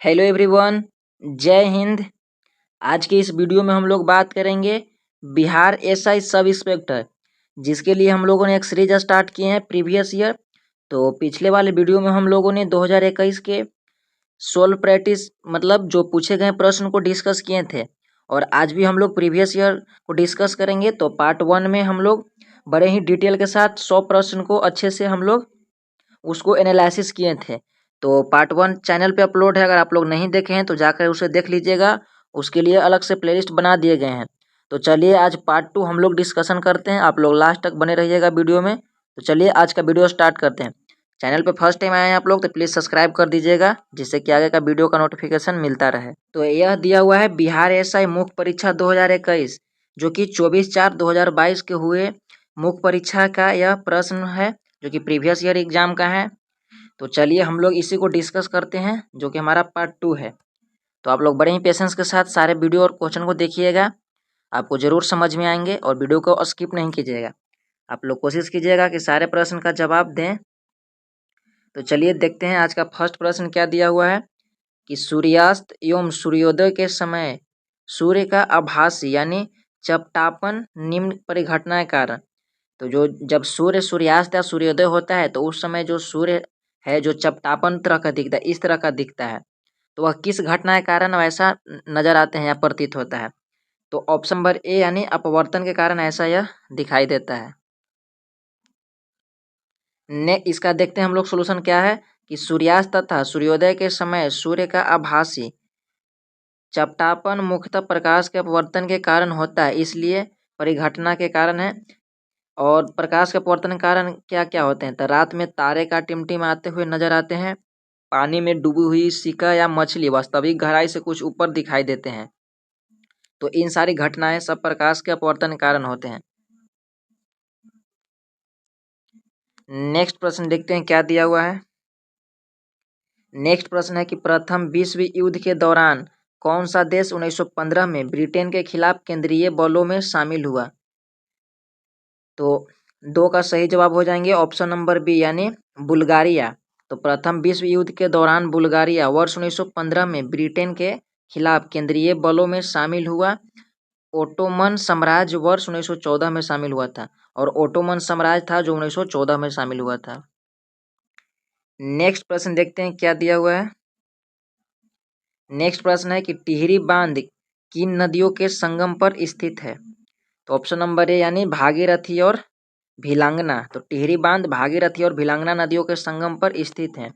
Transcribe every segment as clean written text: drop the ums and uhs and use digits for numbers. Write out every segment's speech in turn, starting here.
Hello everyone, जय हिंद। आज के इस वीडियो में हम लोग बात करेंगे बिहार एसआई सब इंस्पेक्टर, जिसके लिए हम लोगों ने एक सीरीज स्टार्ट किए हैं प्रीवियस ईयर। तो पिछले वाले वीडियो में हम लोगों ने 2021 के सोल्व प्रैक्टिस मतलब जो पूछे गए प्रश्न को डिस्कस किए थे, और आज भी हम लोग प्रीवियस ईयर को डिस्कस करेंगे। तो पार्ट 1 में हम लोग बड़े ही डिटेल के साथ 100 प्रश्न को अच्छे से हम लोग उसको एनालिसिस किए थे। तो पार्ट 1 चैनल पे अपलोड है, अगर आप लोग नहीं देखे हैं तो जाकर उसे देख लीजिएगा। उसके लिए अलग से प्लेलिस्ट बना दिए गए हैं। तो चलिए आज पार्ट 2 हम लोग डिस्कशन करते हैं। आप लोग लास्ट तक बने रहिएगा वीडियो में। तो चलिए आज का वीडियो स्टार्ट करते हैं। चैनल पे फर्स्ट टाइम आए हैं आप लोग तो प्लीज़ सब्सक्राइब कर दीजिएगा, जिससे कि आगे का वीडियो का नोटिफिकेशन मिलता रहे। तो यह दिया हुआ है बिहार एसआई मुख्य परीक्षा 2021, जो कि 24/4/2022 के हुए मुख्य परीक्षा का यह प्रश्न है, जो कि प्रीवियस ईयर एग्जाम का है। तो चलिए हम लोग इसी को डिस्कस करते हैं, जो कि हमारा पार्ट 2 है। तो आप लोग बड़े ही पेशेंस के साथ सारे वीडियो और क्वेश्चन को देखिएगा, आपको ज़रूर समझ में आएंगे और वीडियो को स्किप नहीं कीजिएगा। आप लोग कोशिश कीजिएगा कि सारे प्रश्न का जवाब दें। तो चलिए देखते हैं आज का फर्स्ट प्रश्न क्या दिया हुआ है कि सूर्यास्त एवं सूर्योदय के समय सूर्य का आभासी यानी चपटापन निम्न परिघटना के कारण। तो जो जब सूर्यास्त या सूर्योदय होता है तो उस समय जो सूर्य है जो चपटापन तरह का दिखता है, इस तरह का दिखता है। तो वह किस घटना के कारण वैसा नजर आते हैं या प्रतीत होता है? तो ऑप्शन नंबर ए यानी अपवर्तन के कारण ऐसा यह दिखाई देता है। इसका देखते हैं हम लोग सोल्यूशन क्या है कि सूर्यास्त तथा सूर्योदय के समय सूर्य का आभासी चपटापन मुख्यतः प्रकाश के अपवर्तन के कारण होता है, इसलिए परिघटना के कारण है। और प्रकाश के अपवर्तन के कारण क्या क्या होते हैं? तो रात में तारे का टिमटिमाते हुए नजर आते हैं, पानी में डूबी हुई सिक्का या मछली वास्तविक गहराई से कुछ ऊपर दिखाई देते हैं। तो इन सारी घटनाएं सब प्रकाश के अपवर्तन के कारण होते हैं। नेक्स्ट प्रश्न देखते हैं क्या दिया हुआ है। नेक्स्ट प्रश्न है कि प्रथम विश्व युद्ध के दौरान कौन सा देश 1915 में ब्रिटेन के खिलाफ केंद्रीय बलों में शामिल हुआ? तो 2 का सही जवाब हो जाएंगे ऑप्शन नंबर बी यानी बुल्गारिया। तो प्रथम विश्व युद्ध के दौरान बुल्गारिया वर्ष 1915 में ब्रिटेन के खिलाफ केंद्रीय बलों में शामिल हुआ। ओटोमन साम्राज्य वर्ष 1914 में शामिल हुआ था, और ओटोमन साम्राज्य था जो 1914 में शामिल हुआ था। नेक्स्ट प्रश्न देखते हैं क्या दिया हुआ है। नेक्स्ट प्रश्न है कि टिहरी बांध किन नदियों के संगम पर स्थित है? तो ऑप्शन नंबर ए यानी भागीरथी और भिलांगना। तो टिहरी बांध भागीरथी और भिलांगना नदियों के संगम पर स्थित है।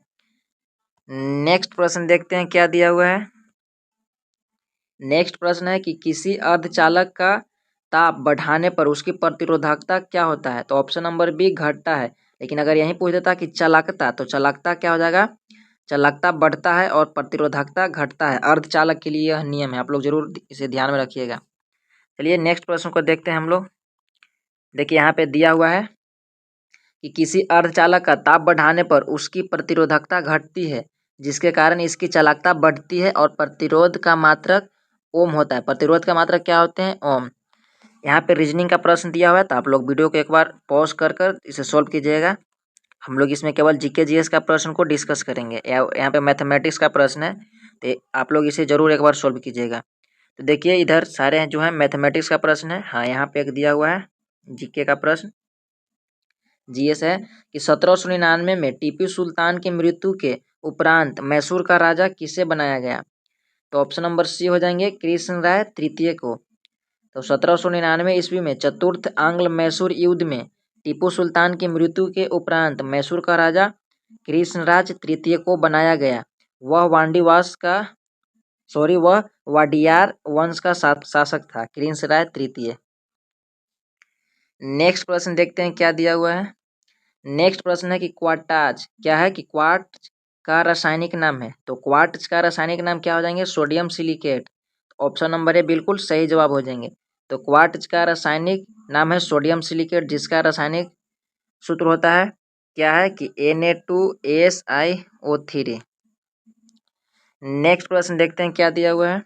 नेक्स्ट प्रश्न देखते हैं क्या दिया हुआ है। नेक्स्ट प्रश्न है कि किसी अर्धचालक का ताप बढ़ाने पर उसकी प्रतिरोधकता क्या होता है? तो ऑप्शन नंबर बी घटता है। लेकिन अगर यहीं पूछ देता कि चालकता, तो चालकता क्या हो जाएगा? चालकता बढ़ता है और प्रतिरोधकता घटता है। अर्धचालक के लिए यह नियम है, आप लोग जरूर इसे ध्यान में रखिएगा। चलिए नेक्स्ट प्रश्न को देखते हैं हम लोग। देखिए यहाँ पे दिया हुआ है कि किसी अर्धचालक का ताप बढ़ाने पर उसकी प्रतिरोधकता घटती है, जिसके कारण इसकी चालकता बढ़ती है, और प्रतिरोध का मात्रक ओम होता है। प्रतिरोध का मात्रक क्या होते हैं? ओम। यहाँ पे रीजनिंग का प्रश्न दिया हुआ है, तो आप लोग वीडियो को एक बार पॉज कर इसे सोल्व कीजिएगा। हम लोग इसमें केवल जीके जीएस का प्रश्न को डिस्कस करेंगे। यहाँ पे मैथमेटिक्स का प्रश्न है, तो आप लोग इसे जरूर एक बार सोल्व कीजिएगा। तो देखिए इधर सारे जो है मैथमेटिक्स का प्रश्न है। हाँ, यहाँ पे एक दिया हुआ है जीके का प्रश्न, जीएस है कि 1799 में टीपू सुल्तान की मृत्यु के उपरांत मैसूर का राजा किसे बनाया गया? तो ऑप्शन नंबर सी हो जाएंगे कृष्ण राय तृतीय को। तो 1799 ईस्वी में चतुर्थ आंग्ल मैसूर युद्ध में टीपू सुल्तान की मृत्यु के उपरांत मैसूर का राजा कृष्णराज तृतीय को बनाया गया। वह वह वाडियार वंश का शासक था, कृष्णराय तृतीय। नेक्स्ट प्रश्न देखते हैं क्या दिया हुआ है। नेक्स्ट प्रश्न है कि क्वार्टाज क्या है? कि क्वार्ट्ज का रासायनिक नाम है। तो क्वार्ट्ज का रासायनिक नाम क्या हो जाएंगे? Sodium silicate. Option number A बिल्कुल सही जवाब हो जाएंगे। तो क्वार्ट्ज का रासायनिक नाम है सोडियम सिलिकेट, जिसका रासायनिक सूत्र होता है क्या है कि Na2SiO3। नेक्स्ट प्रश्न देखते हैं क्या दिया हुआ है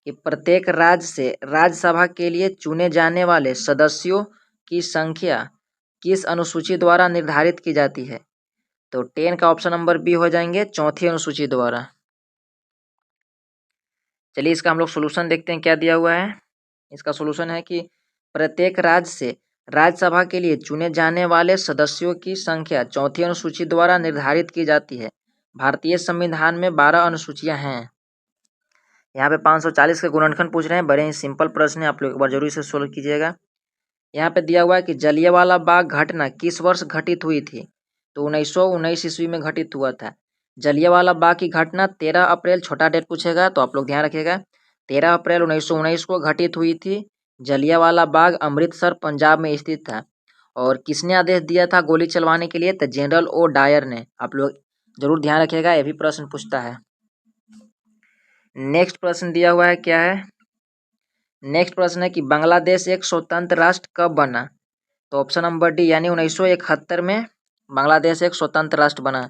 कि प्रत्येक राज्य से राज्यसभा के लिए चुने जाने वाले सदस्यों की संख्या किस अनुसूची द्वारा निर्धारित की जाती है? तो 10 का ऑप्शन नंबर बी हो जाएंगे चौथी अनुसूची द्वारा। चलिए इसका हम लोग सोल्यूशन देखते हैं क्या दिया हुआ है। इसका सोल्यूशन है कि प्रत्येक राज्य से राज्यसभा के लिए चुने जाने वाले सदस्यों की संख्या चौथी अनुसूची द्वारा निर्धारित की जाती है। भारतीय संविधान में 12 अनुसूचियां हैं। यहाँ पे 540 के गुणनखंड पूछ रहे हैं। बड़े ही सिंपल प्रश्न है, आप लोग एक बार जरूर इसे सोल्व कीजिएगा। यहाँ पे दिया हुआ है कि जलियांवाला बाग घटना किस वर्ष घटित हुई थी। तो 1919 ईस्वी में घटित हुआ था। जलियांवाला बाग की घटना 13 अप्रैल, छोटा डेट पूछेगा तो आप लोग ध्यान रखिएगा, 13 अप्रैल 1919 को घटित हुई थी। जलियांवाला बाग अमृतसर पंजाब में स्थित था। और किसने आदेश दिया था गोली चलवाने के लिए? तो जनरल ओ डायर ने। आप लोग जरूर ध्यान रखिएगा, यह भी प्रश्न पूछता है। नेक्स्ट प्रश्न दिया हुआ है क्या है। नेक्स्ट प्रश्न है कि बांग्लादेश एक स्वतंत्र राष्ट्र कब बना। तो ऑप्शन नंबर डी यानी 1971 में बांग्लादेश एक स्वतंत्र राष्ट्र बना।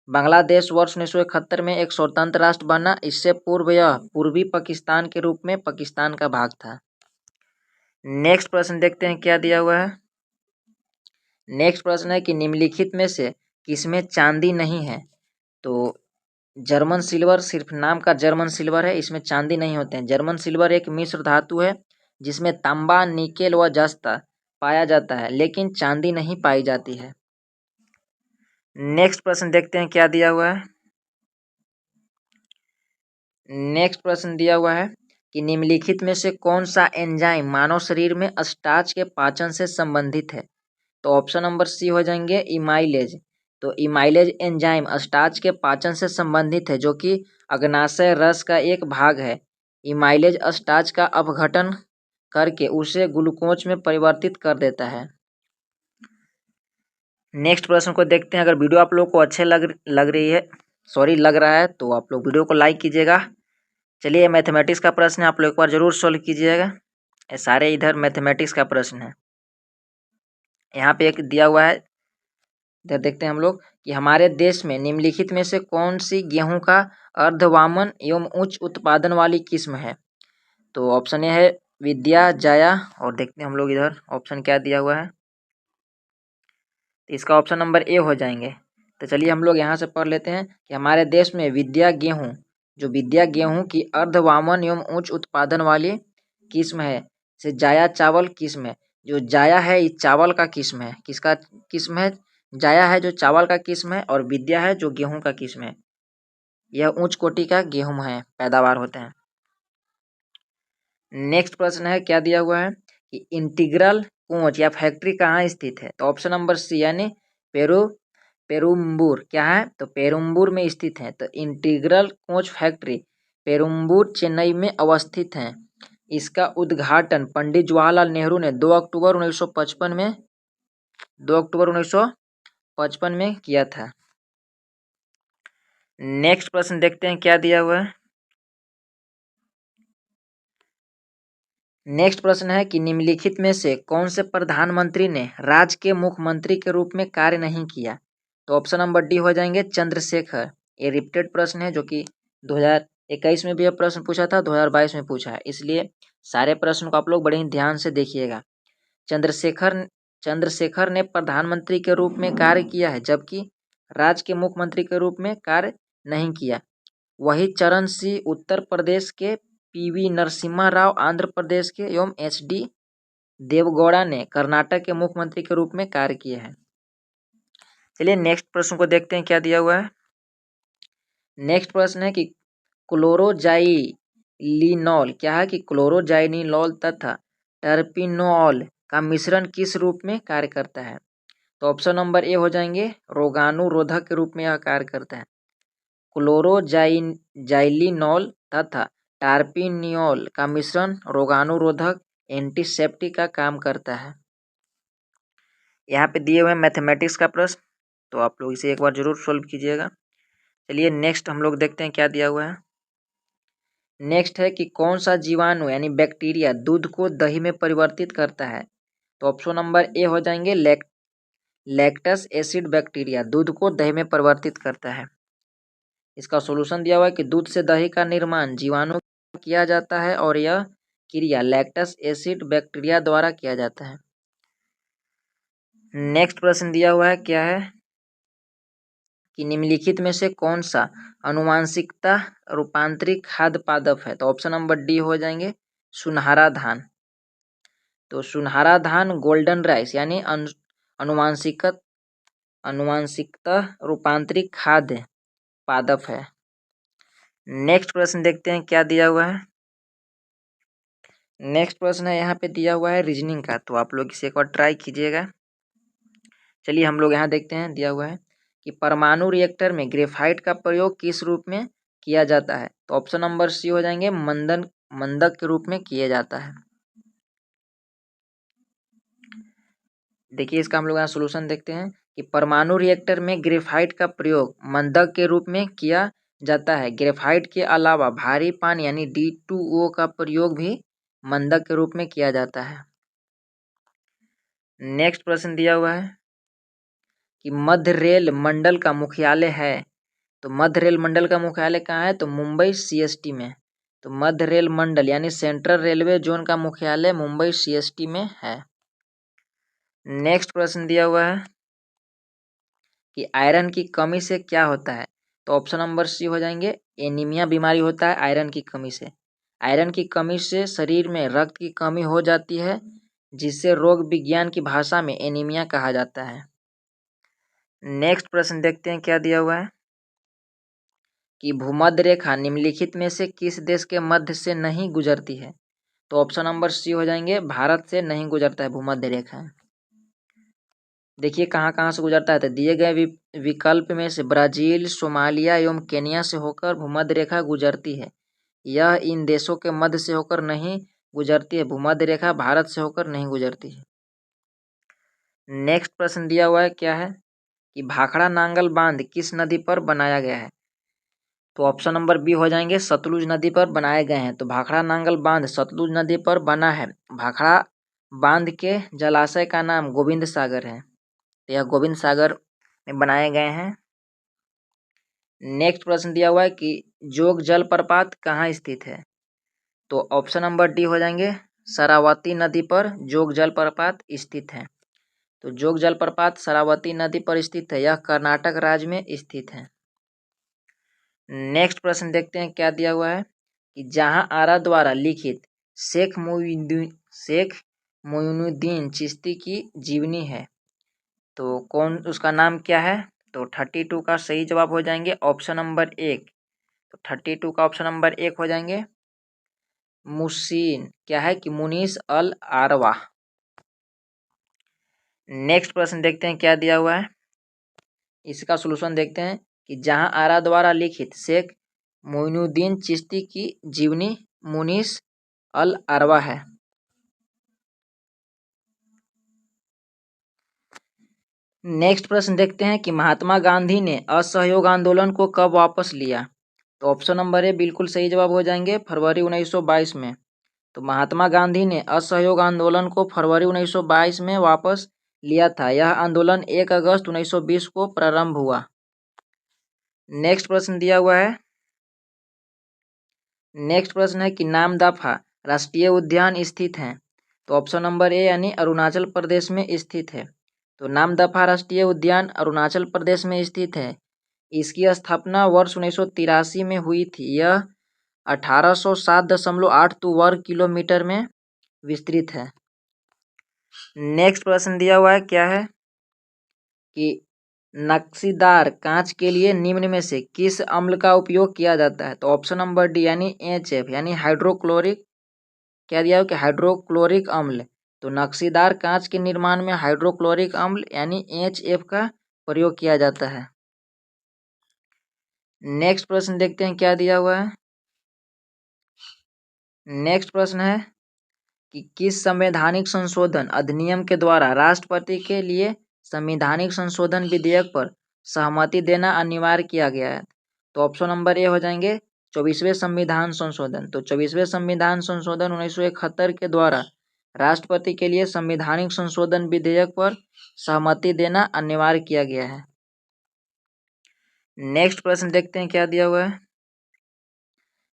बांग्लादेश वर्ष 1971 में एक स्वतंत्र राष्ट्र बना। इससे पूर्व यह पूर्वी पाकिस्तान के रूप में पाकिस्तान का भाग था। नेक्स्ट प्रश्न देखते हैं क्या दिया हुआ है। नेक्स्ट प्रश्न है कि निम्नलिखित में से किसमें चांदी नहीं है। तो जर्मन सिल्वर सिर्फ नाम का जर्मन सिल्वर है, इसमें चांदी नहीं होते हैं। जर्मन सिल्वर एक मिश्र धातु है जिसमें तांबा, निकेल व जस्ता पाया जाता है, लेकिन चांदी नहीं पाई जाती है। नेक्स्ट प्रश्न देखते हैं क्या दिया हुआ है। नेक्स्ट प्रश्न दिया हुआ है कि निम्नलिखित में से कौन सा एंजाइम मानव शरीर में स्टार्च के पाचन से संबंधित है। तो ऑप्शन नंबर सी हो जाएंगे इमाइलेज। तो इमाइलेज एंजाइम स्टार्च के पाचन से संबंधित है, जो कि अग्नाशय रस का एक भाग है। इमाइलेज स्टार्च का अपघटन करके उसे ग्लूकोज में परिवर्तित कर देता है। नेक्स्ट प्रश्न को देखते हैं। अगर वीडियो आप लोग को अच्छे लग रहा है तो आप लोग वीडियो को लाइक कीजिएगा। चलिए मैथमेटिक्स का प्रश्न है, आप लोग एक बार जरूर सॉल्व कीजिएगा। ये सारे इधर मैथमेटिक्स का प्रश्न है। यहाँ पे एक दिया हुआ है, इधर देखते हैं हम लोग कि हमारे देश में निम्नलिखित में से कौन सी गेहूं का अर्धवामन एवं उच्च उत्पादन वाली किस्म है। तो ऑप्शन ए है विद्या, जया, और देखते हैं हम लोग इधर ऑप्शन क्या दिया हुआ है। तो इसका ऑप्शन नंबर ए हो जाएंगे। तो चलिए हम लोग यहाँ से पढ़ लेते हैं कि हमारे देश में विद्या गेहूं की अर्धवामन एवं उच्च उत्पादन वाली किस्म है से जाया चावल किस्म है। जो जाया है ये चावल का किस्म है। किसका किस्म है? जाया है जो चावल का किस्म है, और विद्या है जो गेहूं का किस्म है। यह उच्च कोटि का गेहूं है, पैदावार होते हैं। नेक्स्ट प्रश्न है क्या दिया हुआ है कि इंटीग्रल कोच या फैक्ट्री कहाँ स्थित है। तो ऑप्शन नंबर सी यानी पेरुम्बूर क्या है। तो पेरुम्बूर में स्थित है। तो इंटीग्रल कोच फैक्ट्री पेरुम्बूर चेन्नई में अवस्थित है। इसका उद्घाटन पंडित जवाहरलाल नेहरू ने 2 अक्टूबर 1955 में किया था। नेक्स्ट प्रश्न देखते हैं क्या दिया हुआ है। नेक्स्ट प्रश्न है कि निम्नलिखित में से कौन से प्रधानमंत्री ने राज्य के मुख्यमंत्री के रूप में कार्य नहीं किया। तो ऑप्शन नंबर डी हो जाएंगे चंद्रशेखर। ये रिपीटेड प्रश्न है, जो कि 2021 में भी यह प्रश्न पूछा था, 2022 में पूछा है, इसलिए सारे प्रश्न को आप लोग बड़े ही ध्यान से देखिएगा। चंद्रशेखर ने प्रधानमंत्री के रूप में कार्य किया है, जबकि राज्य के मुख्यमंत्री के रूप में कार्य नहीं किया। वही चरण सिंह उत्तर प्रदेश के, पीवी नरसिम्हा राव आंध्र प्रदेश के एवं एचडी देवगौड़ा ने कर्नाटक के मुख्यमंत्री के रूप में कार्य किए हैं। चलिए नेक्स्ट प्रश्न को देखते हैं क्या दिया हुआ है। नेक्स्ट प्रश्न है कि क्लोरोजाइलिनॉल क्या है कि क्लोरोजाइलिनॉल तथा टर्पिनोल का मिश्रण किस रूप में कार्य करता है। तो ऑप्शन नंबर ए हो जाएंगे रोगाणुरोधक के रूप में यह कार्य करता है। क्लोरोजाइलिनॉल तथा टार्पिनियोल का मिश्रण रोगाणुरोधक एंटीसेप्टिक का काम करता है। यहाँ पे दिए हुए मैथमेटिक्स का प्रश्न, तो आप लोग इसे एक बार जरूर सॉल्व कीजिएगा। चलिए नेक्स्ट हम लोग देखते हैं क्या दिया हुआ है। नेक्स्ट है कि कौन सा जीवाणु यानी बैक्टीरिया दूध को दही में परिवर्तित करता है। तो ऑप्शन नंबर ए हो जाएंगे लैक्टस एसिड बैक्टीरिया दूध को दही में परिवर्तित करता है। इसका सॉल्यूशन दिया हुआ है कि दूध से दही का निर्माण जीवाणु किया जाता है, और यह क्रिया लैक्टस एसिड बैक्टीरिया द्वारा किया जाता है। नेक्स्ट प्रश्न दिया हुआ है क्या है कि निम्नलिखित में से कौन सा अनुवांशिकता रूपांतरित खाद्य पादप है? तो ऑप्शन नंबर डी हो जाएंगे सुनहरा धान। तो सुनहरा धान गोल्डन राइस यानी अनुवांशिकता रूपांतरित खाद्य पादप है। नेक्स्ट प्रश्न देखते हैं क्या दिया हुआ है। नेक्स्ट प्रश्न है यहाँ पे दिया हुआ है रीजनिंग का, तो आप लोग इसे एक बार ट्राई कीजिएगा। चलिए हम लोग यहाँ देखते हैं, दिया हुआ है कि परमाणु रिएक्टर में ग्रेफाइट का प्रयोग किस रूप में किया जाता है? तो ऑप्शन नंबर सी हो जाएंगे मंदक के रूप में किया जाता है। देखिए इसका हम लोग यहाँ सोल्यूशन देखते हैं कि परमाणु रिएक्टर में ग्रेफाइट का प्रयोग मंदक के रूप में किया जाता है। ग्रेफाइट के अलावा भारी पानी यानी D2O का प्रयोग भी मंदक के रूप में किया जाता है। नेक्स्ट प्रश्न दिया हुआ है कि मध्य रेल मंडल का मुख्यालय है। तो मध्य रेल मंडल का मुख्यालय कहाँ है? तो मुंबई CST में। तो मध्य रेल मंडल यानी सेंट्रल रेलवे जोन का मुख्यालय मुंबई CST में है। नेक्स्ट प्रश्न दिया हुआ है कि आयरन की कमी से क्या होता है? तो ऑप्शन नंबर सी हो जाएंगे एनीमिया बीमारी होता है आयरन की कमी से। आयरन की कमी से शरीर में रक्त की कमी हो जाती है, जिससे रोग विज्ञान की भाषा में एनीमिया कहा जाता है। नेक्स्ट प्रश्न देखते हैं क्या दिया हुआ है कि भूमध्य रेखा निम्नलिखित में से किस देश के मध्य से नहीं गुजरती है? तो ऑप्शन नंबर सी हो जाएंगे भारत से नहीं गुजरता है भूमध्य रेखा। देखिए कहाँ कहाँ से गुजरता है, तो दिए गए विकल्प में से ब्राजील, सोमालिया एवं केनिया से होकर भूमध्य रेखा गुजरती है। यह इन देशों के मध्य से होकर नहीं गुजरती है। भूमध्य रेखा भारत से होकर नहीं गुजरती है। नेक्स्ट प्रश्न दिया हुआ है क्या है कि भाखड़ा नांगल बांध किस नदी पर बनाया गया है? तो ऑप्शन नंबर बी हो जाएंगे सतलुज नदी पर बनाए गए हैं। तो भाखड़ा नांगल बांध सतलुज नदी पर बना है। भाखड़ा बांध के जलाशय का नाम गोविंद सागर है। यह गोविंद सागर में बनाए गए हैं। नेक्स्ट प्रश्न दिया हुआ है कि जोग जलप्रपात कहाँ स्थित है? तो ऑप्शन नंबर डी हो जाएंगे शरावती नदी पर जोग जलप्रपात स्थित है। तो जोग जलप्रपात शरावती नदी पर स्थित है। यह कर्नाटक राज्य में स्थित है। नेक्स्ट प्रश्न देखते हैं क्या दिया हुआ है कि जहां आरा द्वारा लिखित शेख मोइनुद्दीन चिश्ती की जीवनी है, तो कौन उसका नाम क्या है? तो 32 का सही जवाब हो जाएंगे ऑप्शन नंबर 1। तो 32 का ऑप्शन नंबर 1 हो जाएंगे मुसीन क्या है कि मुनीस अल आरवा। नेक्स्ट प्रश्न देखते हैं क्या दिया हुआ है, इसका सॉल्यूशन देखते हैं कि जहां आरा द्वारा लिखित शेख मोइनुद्दीन चिश्ती की जीवनी मुनीस अल अरवा है। नेक्स्ट प्रश्न देखते हैं कि महात्मा गांधी ने असहयोग आंदोलन को कब वापस लिया? तो ऑप्शन नंबर ए बिल्कुल सही जवाब हो जाएंगे फरवरी 1922 में। तो महात्मा गांधी ने असहयोग आंदोलन को फरवरी 1922 में वापस लिया था। यह आंदोलन 1 अगस्त 1920 को प्रारंभ हुआ। नेक्स्ट प्रश्न दिया हुआ है, नेक्स्ट प्रश्न है कि नामदफा राष्ट्रीय उद्यान स्थित है। तो ऑप्शन नंबर ए यानी अरुणाचल प्रदेश में स्थित है। तो नामदफा राष्ट्रीय उद्यान अरुणाचल प्रदेश में स्थित है। इसकी स्थापना वर्ष 1983 में हुई थी। यह 1807.82 वर्ग किलोमीटर में विस्तृत है। नेक्स्ट प्रश्न दिया हुआ है क्या है कि नक्शीदार कांच के लिए निम्न में से किस अम्ल का उपयोग किया जाता है? तो ऑप्शन नंबर डी यानी HF यानी हाइड्रोक्लोरिक क्या दिया हो कि हाइड्रोक्लोरिक अम्ल। तो नक्शीदार कांच के निर्माण में हाइड्रोक्लोरिक अम्ल यानी HF का प्रयोग किया जाता है। नेक्स्ट प्रश्न देखते हैं क्या दिया हुआ है। नेक्स्ट प्रश्न है कि किस संवैधानिक संशोधन अधिनियम के द्वारा राष्ट्रपति के लिए संवैधानिक संशोधन विधेयक पर सहमति देना अनिवार्य किया गया है? तो ऑप्शन नंबर ए हो जाएंगे 24वें संविधान संशोधन। तो 24वें संविधान संशोधन 1971 के द्वारा राष्ट्रपति के लिए संवैधानिक संशोधन विधेयक पर सहमति देना अनिवार्य किया गया है। नेक्स्ट प्रश्न देखते हैं क्या दिया हुआ है।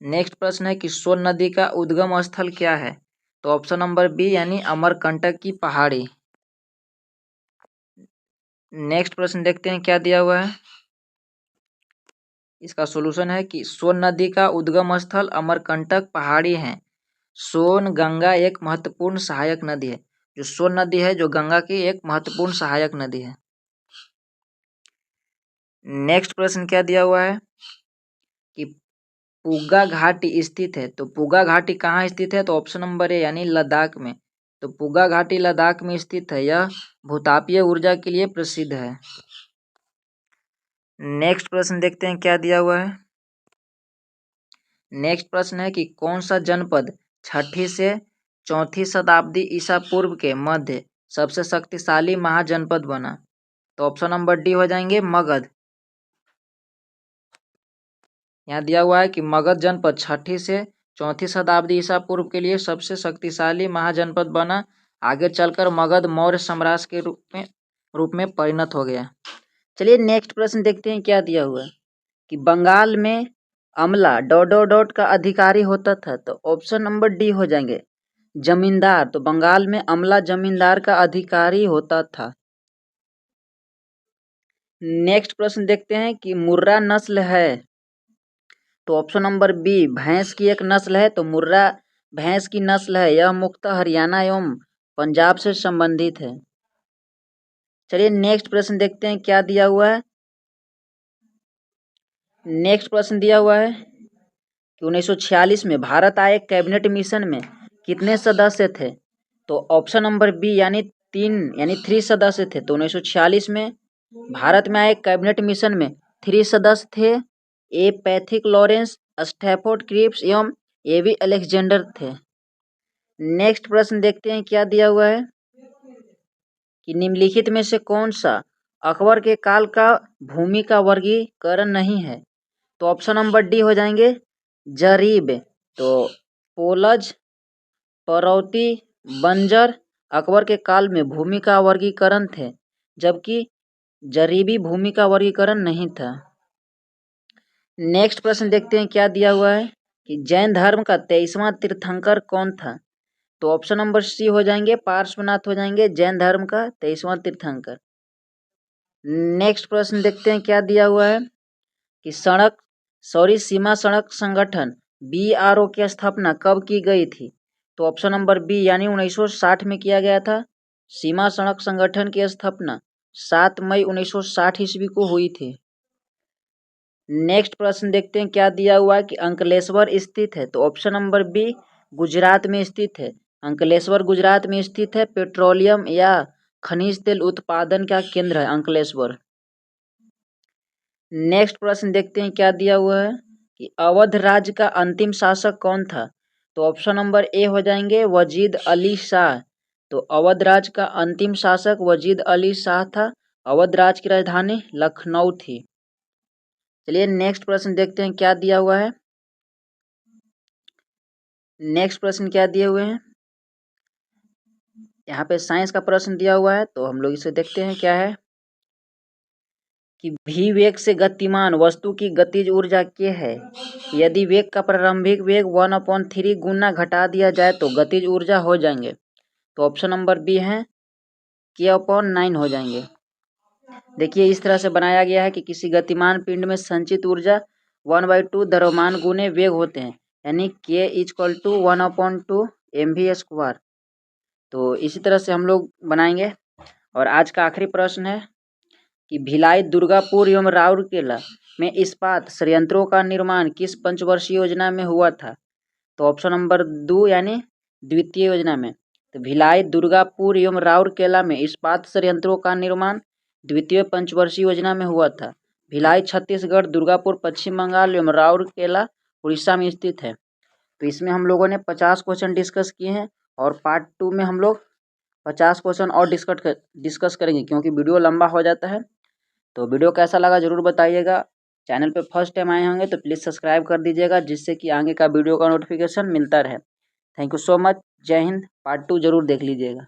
नेक्स्ट प्रश्न है कि सोन नदी का उद्गम स्थल क्या है? तो ऑप्शन नंबर बी यानी अमरकंटक की पहाड़ी। नेक्स्ट प्रश्न देखते हैं क्या दिया हुआ है इसका सोल्यूशन है कि सोन नदी का उद्गम स्थल अमरकंटक पहाड़ी है। सोन गंगा एक महत्वपूर्ण सहायक नदी है। जो सोन नदी है जो गंगा की एक महत्वपूर्ण सहायक नदी है। नेक्स्ट प्रश्न क्या दिया हुआ है कि पुग्गा घाटी स्थित है। तो पुग्गा घाटी कहाँ स्थित है? तो ऑप्शन नंबर ए यानी लद्दाख में। तो पुग्गा घाटी लद्दाख में स्थित है। यह भूतापीय ऊर्जा के लिए प्रसिद्ध है। नेक्स्ट प्रश्न देखते हैं क्या दिया हुआ है। नेक्स्ट प्रश्न है कि कौन सा जनपद 6ठी से 4ठी शताब्दी ईसा पूर्व के मध्य सबसे शक्तिशाली महाजनपद बना? तो ऑप्शन नंबर डी हो जाएंगे मगध। यहाँ दिया हुआ है कि मगध जनपद 6ठी से 4ठी शताब्दी ईसा पूर्व के लिए सबसे शक्तिशाली महाजनपद बना। आगे चलकर मगध मौर्य साम्राज्य के रूप में परिणत हो गया। चलिए नेक्स्ट प्रश्न देखते हैं क्या दिया हुआ है कि बंगाल में अमला डॉट का अधिकारी होता था। तो ऑप्शन नंबर डी हो जाएंगे जमींदार। तो बंगाल में अमला जमींदार का अधिकारी होता था। नेक्स्ट प्रश्न देखते हैं कि मुर्रा नस्ल है। तो ऑप्शन नंबर बी भैंस की एक नस्ल है। तो मुर्रा भैंस की नस्ल है। यह मुख्यतः हरियाणा एवं पंजाब से संबंधित है। चलिए नेक्स्ट प्रश्न देखते हैं क्या दिया हुआ है। नेक्स्ट प्रश्न दिया हुआ है कि 1946 में भारत आए कैबिनेट मिशन में कितने सदस्य थे? तो ऑप्शन नंबर बी यानी 3 सदस्य थे। तो 1946 में भारत में आए कैबिनेट मिशन में 3 सदस्य थे। ए पैथिक लॉरेंस, स्टैफोर्ड क्रिप्स एवं एवी अलेक्जेंडर थे। नेक्स्ट प्रश्न देखते हैं क्या दिया हुआ है कि निम्नलिखित में से कौन सा अकबर के काल का भूमि का वर्गीकरण नहीं है? तो ऑप्शन नंबर डी हो जाएंगे जरीब। तो पोलज, परौती, बंजर अकबर के काल में भूमि का वर्गीकरण थे, जबकि जरीबी भूमि का वर्गीकरण नहीं था। नेक्स्ट प्रश्न देखते हैं क्या दिया हुआ है कि जैन धर्म का 23वां तीर्थंकर कौन था? तो ऑप्शन नंबर सी हो जाएंगे पार्श्वनाथ हो जाएंगे जैन धर्म का 23वां तीर्थंकर। नेक्स्ट प्रश्न देखते हैं क्या दिया हुआ है कि सीमा सड़क संगठन BRO की स्थापना कब की गई थी? तो ऑप्शन नंबर बी यानी 1960 में किया गया था। सीमा सड़क संगठन की स्थापना 7 मई 1960 ईस्वी को हुई थी। नेक्स्ट प्रश्न देखते हैं क्या दिया हुआ है कि अंकलेश्वर स्थित है। तो ऑप्शन नंबर बी गुजरात में स्थित है। अंकलेश्वर गुजरात में स्थित है। पेट्रोलियम या खनिज तेल उत्पादन का केंद्र है अंकलेश्वर। नेक्स्ट प्रश्न देखते हैं क्या दिया हुआ है कि अवध राज्य का अंतिम शासक कौन था? तो ऑप्शन नंबर ए हो जाएंगे वजीद अली शाह। तो अवध राज्य का अंतिम शासक वजीद अली शाह था। अवध राज्य की राजधानी लखनऊ थी। चलिए नेक्स्ट प्रश्न देखते हैं क्या दिया हुआ है। नेक्स्ट प्रश्न क्या दिए हुए हैं, यहाँ पे साइंस का प्रश्न दिया हुआ है, तो हम लोग इसे देखते हैं क्या है कि भी वेग से गतिमान वस्तु की गतिज ऊर्जा क्या है? यदि वेग का प्रारंभिक वेग 1/3 गुना घटा दिया जाए तो गतिज ऊर्जा हो जाएंगे। तो ऑप्शन नंबर बी है k/9 हो जाएंगे। देखिए इस तरह से बनाया गया है कि किसी गतिमान पिंड में संचित ऊर्जा 1/2 द्रव्यमान गुने वेग होते हैं, यानी k = 1/2 mv²। तो इसी तरह से हम लोग बनाएंगे। और आज का आखिरी प्रश्न है कि भिलाई, दुर्गापुर एवं राउरकेला में इस्पात संयंत्रों का निर्माण किस पंचवर्षीय योजना में हुआ था? तो ऑप्शन नंबर 2 यानी द्वितीय योजना में। तो भिलाई, दुर्गापुर एवं राउरकेला में इस्पात संयंत्रों का निर्माण द्वितीय पंचवर्षीय योजना में हुआ था। भिलाई छत्तीसगढ़, दुर्गापुर पश्चिम बंगाल एवं राउरकेला उड़ीसा में स्थित है। तो इसमें हम लोगों ने 50 क्वेश्चन डिस्कस किए हैं और पार्ट 2 में हम लोग 50 क्वेश्चन और डिस्कस करेंगे, क्योंकि वीडियो लंबा हो जाता है। तो वीडियो कैसा लगा ज़रूर बताइएगा। चैनल पे फर्स्ट टाइम आए होंगे तो प्लीज़ सब्सक्राइब कर दीजिएगा, जिससे कि आगे का वीडियो का नोटिफिकेशन मिलता रहे। Thank you so much. जय हिंद। पार्ट 2 जरूर देख लीजिएगा।